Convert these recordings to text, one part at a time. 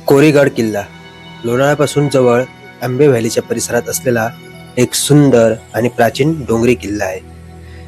कोरीगड किल्ला लोणावळ्यापासून जवळ आंबे व्हॅलीच्या परिसरात असलेला एक सुंदर आणि प्राचीन डोंगरी किल्ला आहे.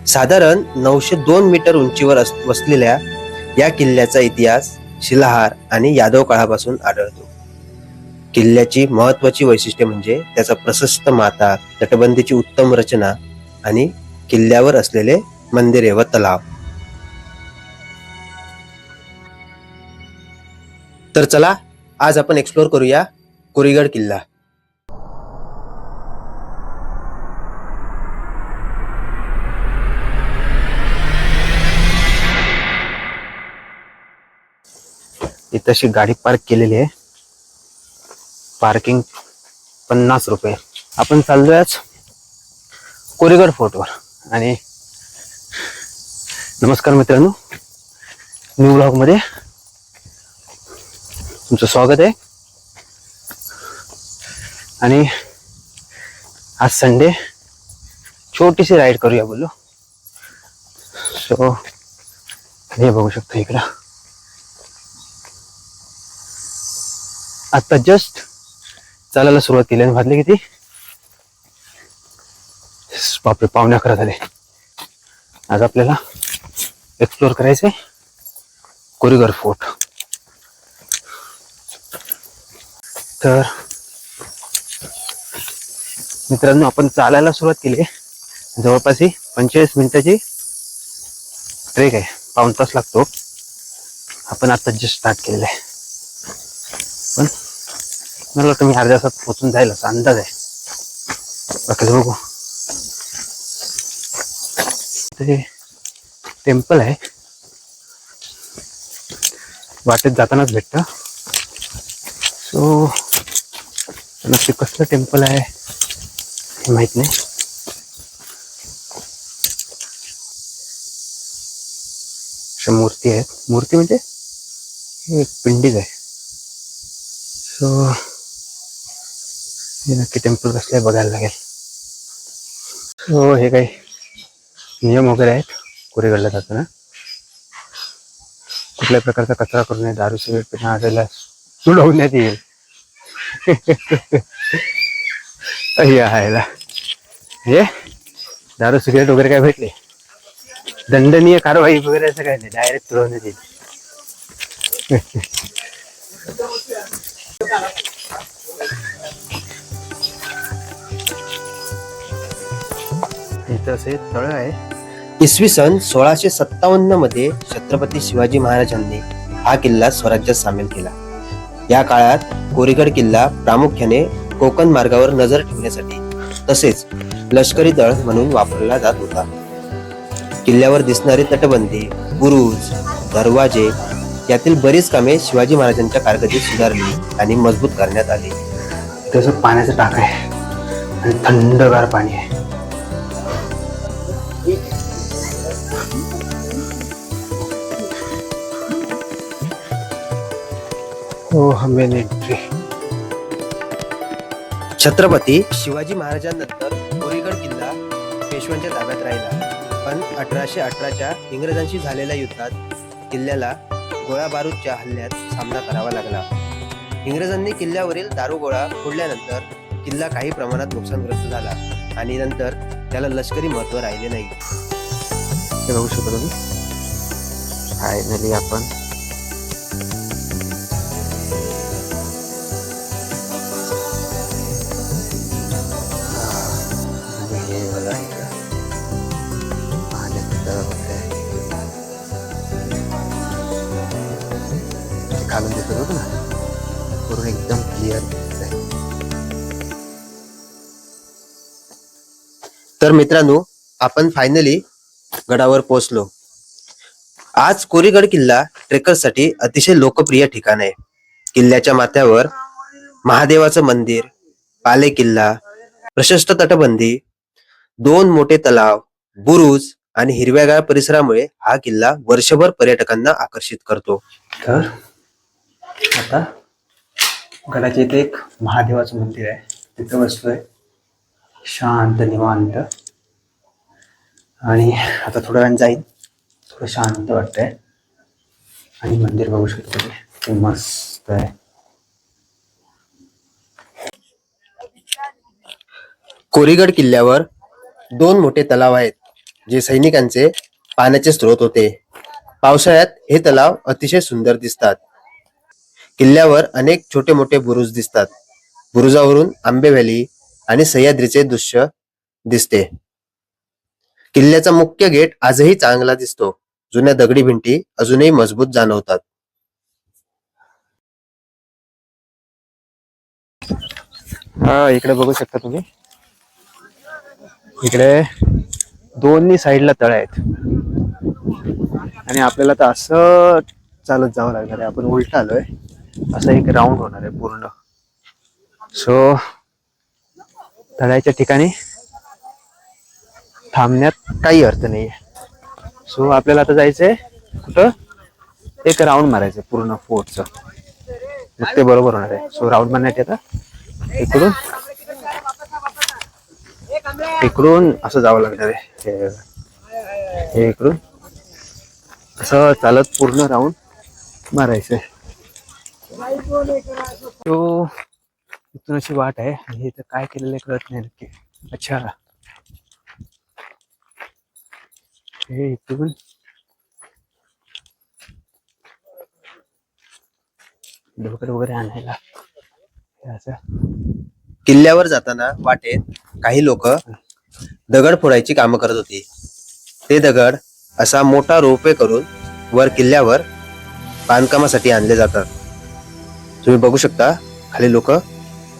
साधारण 902 मीटर उंचीवर वसलेल्या या किल्ल्याचा इतिहास शिलाहार आणि यादव काळापासून आढळतो. किल्ल्याची महत्वाची वैशिष्ट्ये म्हणजे त्याचा प्रशस्त माथा, तटबंदीची उत्तम रचना आणि किल्ल्यावर असलेले मंदिरे व तलाव. तर चला आज आपण एक्सप्लोर करूया कोरीगड किल्ला. इथं अशी गाडी पार्क केलेली आहे. पार्किंग 50 रुपये. आपण चाललोय कोरीगड फोर्टवर. आणि नमस्कार मित्रांनो, न्यू ब्लॉग मध्ये तुमचं स्वागत आहे. आणि आज संडे, छोटीशी राईड करूया बोललो. सो हे बघू शकतो इकडं आता जस्ट चालायला सुरुवात केली आणि वाजले किती, बापरे 11:15 झाले. आज आपल्याला एक्सप्लोर करायचंय कोरीगड फोर्ट. तर मित्रांनो, आपण चालायला सुरुवात केली. जवळपास 45 मिनिटाची ट्रेक आहे, पाऊण तास लागतो. आपण आता जस्ट स्टार्ट केलेलं आहे, पण मला वाटतं मी अर्ध्या तासात पोहोचून जाईल असा अंदाज आहे. बाकी बघू. ते टेम्पल आहे, वाटेत जातानाच भेटतं. सो नक्की कसलं टेम्पल आहे हे माहित नाही. अशा मूर्ती आहेत. मूर्ती म्हणजे हे एक पिंडीच आहे. सो हे नक्की टेम्पल कसलं आहे बघायला लागेल. सो हे काही नियम वगैरे आहेत कोरीगडला जाताना. कुठल्याही प्रकारचा कचरा करू नये, दारू सिगरेट पिणं आढळल्यास सुडवण्यात येईल. हे दारू सिगरेट वगैरे काय भेटले, दंडनीय कारवाई वगैरे असं काय नाही, डायरेक्ट सुडवण्यात येईल. इथं असे तळ आहे. इसवी सन 1657 मध्ये छत्रपती शिवाजी महाराजांनी हा किल्ला स्वराज्यात सामील केला. या काळात कोरीगड किल्ला प्रामुख्याने कोकण मार्गावर नजर ठेवण्यासाठी तसेच लष्करी तळ म्हणून वापरला जात होता. किल्ल्यावर दिसणारी तटबंदी, बुरुज, दरवाजे यातील बरीच कामे शिवाजी महाराजांच्या कारकिर्दीत सुधारली आणि मजबूत करण्यात आली. तसं पाण्याचं टाक आहे आणि थंडगार पाणी आहे. Main entry. छत्रपती शिवाजी महाराजांनंतर कोरीगड किल्ला पेशव्यांच्या ताब्यात राहिला. पण 1818च्या इंग्रजांशी झालेल्या युद्धात किल्ल्याला गोळाबारूदच्या हल्ल्यात सामना करावा लागला. इंग्रजांनी किल्ल्यावरील दारुगोळा फोडल्यानंतर किल्ला काही प्रमाणात नुकसानग्रस्त झाला आणि नंतर त्याला लष्करी महत्त्व राहिले नाही. हे बघू शकतो तुम्ही. फायनली आपण खालून दिसत होतं ना, पूर्ण एकदम क्लिअर दिसत आहे. तर मित्रांनो, आपण फायनली गडावर पोहोचलो. आज कोरीगड किल्ला ट्रेकर्ससाठी अतिशय लोकप्रिय ठिकाण आहे. किल्ल्याच्या माथ्यावर महादेवाचं मंदिर, पाले किल्ला, प्रशस्त तटबंदी, 2 मोठे तलाव, बुरुज आणि हिरव्यागार परिसरामुळे हा किल्ला वर्षभर पर्यटकांना आकर्षित करतो. तर आता गडाच्या इथे एक महादेवाचं मंदिर आहे, तिथं बसलोय शांत निवांत. आणि आता थोड्या वेळ जाईल, थोडं शांत वाटतंय. आणि मंदिर बघू शकतो, ते मस्त आहे. कोरीगड किल्ल्यावर दोन मोठे तलाव आहेत जे सैनिकांचे पाण्याचे स्रोत होते. पावसाळ्यात हे तलाव अतिशय सुंदर दिसतात. किल्ल्यावर अनेक छोटे मोठे बुरुज दिसतात. बुरुजावरून आंबे व्हॅली आणि सह्याद्रीचे दृश्य दिसते. किल्ल्याचा मुख्य गेट आजही चांगला दिसतो. जुन्या दगडी भिंती अजूनही मजबूत जाणवतात. हा, इकडे बघू शकता तुम्ही. इकडे दोन्ही साईडला तळ आहेत आणि आपल्याला तर असं चालत जावं लागणार आहे. आपण उलट आलोय. असं एक राऊंड होणार आहे पूर्ण. सो तळ्याच्या ठिकाणी थांबण्यात काही अर्थ नाहीये. सो आपल्याला आता जायचंय कुठं, एक राऊंड मारायचं पूर्ण फोर्टचं. मग ते बरोबर होणार आहे. सो राऊंड मारण्यात येतं इकडून इकडून असं जावं लागणार आहे. हे इकडून असं चालत पूर्ण राऊंड मारायचंय. तो इथून अशी वाट आहे आणि इथं काय केलेलं आहे कळत नाही नक्की. अच्छा, हे इथून डोकर वगैरे आणायला हे असं. किल्ल्यावर जाताना वाटेत काही लोक दगड फोडायची कामं करत होती. ते दगड असा मोठा रोपे करून वर किल्ल्यावर बांधकामासाठी आणले जातात. तुम्ही बघू शकता खाली लोक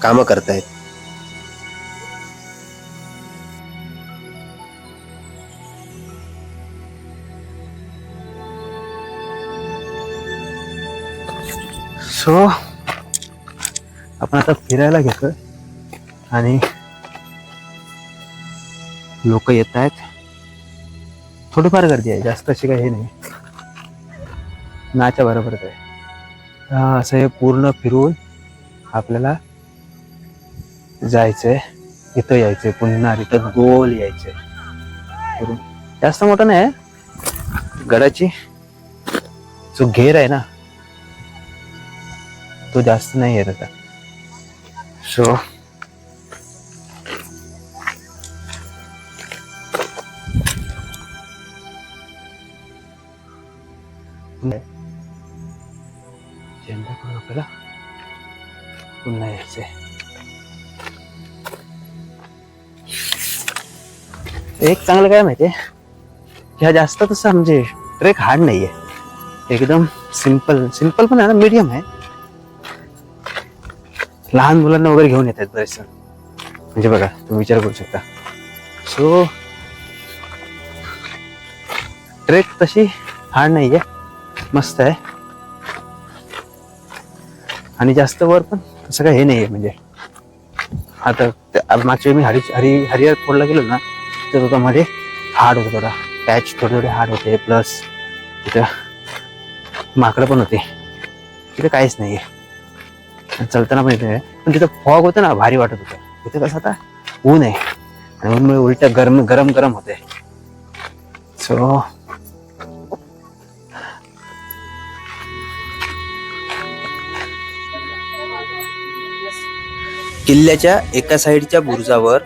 कामं करतायत. सो आपण आता फिरायला घेतोय आणि लोक येत आहेत. थोडीफार गर्दी आहे, जास्त अशी काही हे नाही. नाच्या बरोबरच आहे. असं हे पूर्ण फिरून आपल्याला जायचंय. इथं यायचंय, पुन्हा रिटर्न गोल यायचंय. जास्त मोठं नाही. गडाची जो घेर आहे ना तो जास्त नाही आहे त्याचा. सो झेंडा करून आपल्याला पुन्हा यायचंय. एक चांगलं काय माहितीये, ह्या जास्त तसं म्हणजे ट्रेक हार्ड नाहीये. एकदम सिंपल सिंपल पण आहे ना, मीडियम आहे. लहान मुलांना वगैरे घेऊन येतात बरेच. म्हणजे बघा, तुम्ही विचार करू शकता. सो ट्रेक तशी हार्ड नाहीये, मस्त आहे. आणि जास्त वर पण तसं काही हे नाहीये. म्हणजे आता मागच्या मी हरिहर फोडला गेलो ना, तर तो मध्ये हार्ड होता थोडा. पॅच थोडे हार्ड होते. प्लस तिथं माकडं पण होते. तिथं काहीच नाहीये. चलताना पण इथे, पण तिथं फॉग होतं ना, भारी वाटत होतं. तिथे कसं आता ऊन आहे आणि ऊनमुळे उलट गरम गरम गरम होते. सो किल्ल्याच्या एका साईडच्या बुरुजावर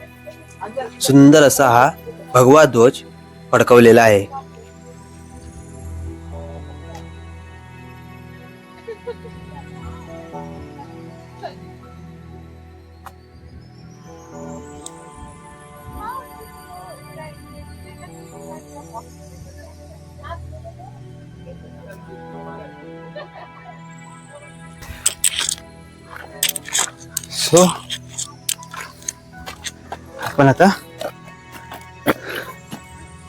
सुंदर असा हा भगवा ध्वज फडकवलेला आहे. सो आपण आता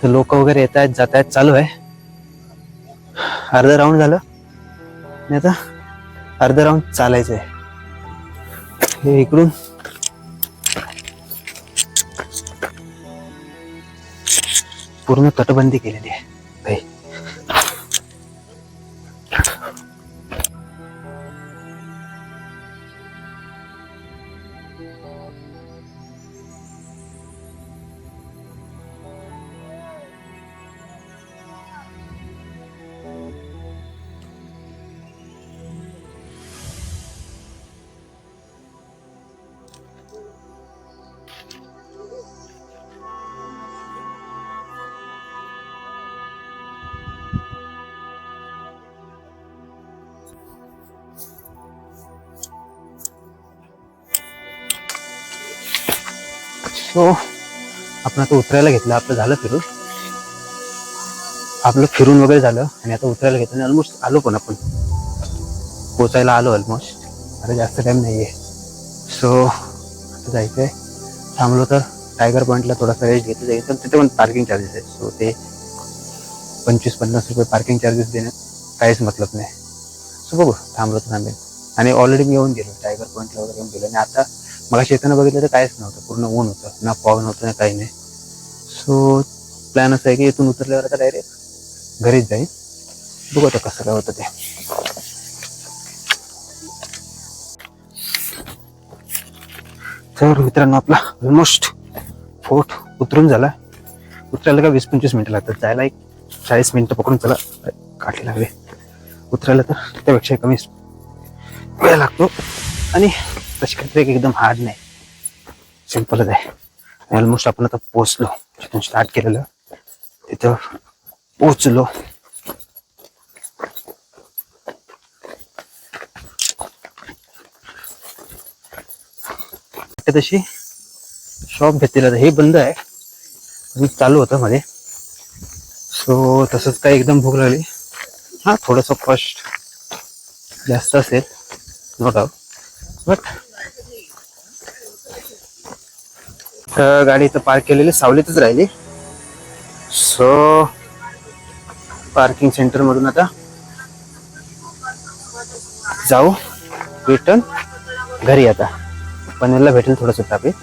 लोक वगैरे येत आहेत जात आहेत, चालू आहे. अर्ध राऊंड झालं आणि आता अर्ध राऊंड चालायचंय. हे इकडून पूर्ण तटबंदी केलेली आहे भाई. सो आपण आता उतरायला घेतलं, आपलं झालं फिरून, आपलं फिरून वगैरे झालं आणि आता उतरायला घेतलं आणि ऑलमोस्ट आलो पण आपण पोचायला आलो ऑलमोस्ट. आता जास्त टाइम नाही आहे. सो आता जायचं आहे. थांबलो तर टायगर पॉईंटला थोडासा रेस्ट घेतलं जाईल, तर तिथे पण पार्किंग चार्जेस आहे. सो ते 25-50 रुपये पार्किंग चार्जेस देण्यात काहीच मतलब नाही. सो बघू, थांबलो तर थांबेल. आणि ऑलरेडी मी येऊन गेलो टायगर पॉईंटला वगैरे येऊन गेलो आणि आता मगाशी येताना बघितलं तर काहीच नव्हतं, पूर्ण ऊन होतं, ना फॉग नव्हतं ना काही नाही. सो प्लॅन असा आहे की इथून उतरल्यावर आता डायरेक्ट घरीच जाईल. बघू आता कसं काय होतं ते. तर मित्रांनो, आपला ऑलमोस्ट फोर्ट उतरून झाला. उतरायला का 20-25 मिनिटं लागतात, जायला एक 40 मिनिटं पकडून चला काठी लागले. उतरायला तर त्यापेक्षा कमी वेळ लागतो आणि तशी काही ट्रेक एकदम हार्ड नाही, सिम्पलच आहे. ऑलमोस्ट आपण आता पोचलो, जिथून स्टार्ट केलेलं तिथं पोचलो. तशी शॉप घेतलेलं हे बंद आहे, चालू होतं मध्ये. सो तसंच काय एकदम भूक लागली. हा थोडंसं कॉस्ट जास्त असेल नो डाऊट, बट गाडी इथं पार्क केलेली सावलीतच राहिली. सो पार्किंग सेंटर मधून आता जाऊ रिटर्न घरी. आता पनवेलला भेटेल थोडंसं ट्रॅफिक,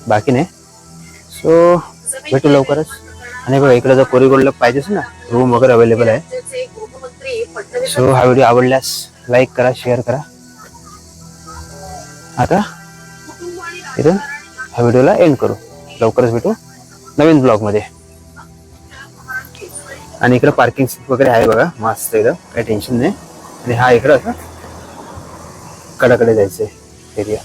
बाकी नाही. सो भेटू लवकरच. आणि बघा इकडे जर कोरीगोल्डला पाहिजेच ना, रूम वगैरे अवेलेबल आहे. सो हा व्हिडिओ आवडल्यास लाईक करा, शेअर करा. आता इथून हा व्हिडिओला एंड करू. लवकरच भेटू नवीन ब्लॉग मध्ये. आणि इकडे पार्किंग वगैरे आहे बघा, मस्त इथं काही टेन्शन नाही. आणि हा इकडं असं कडाकडे जायचंय एरिया.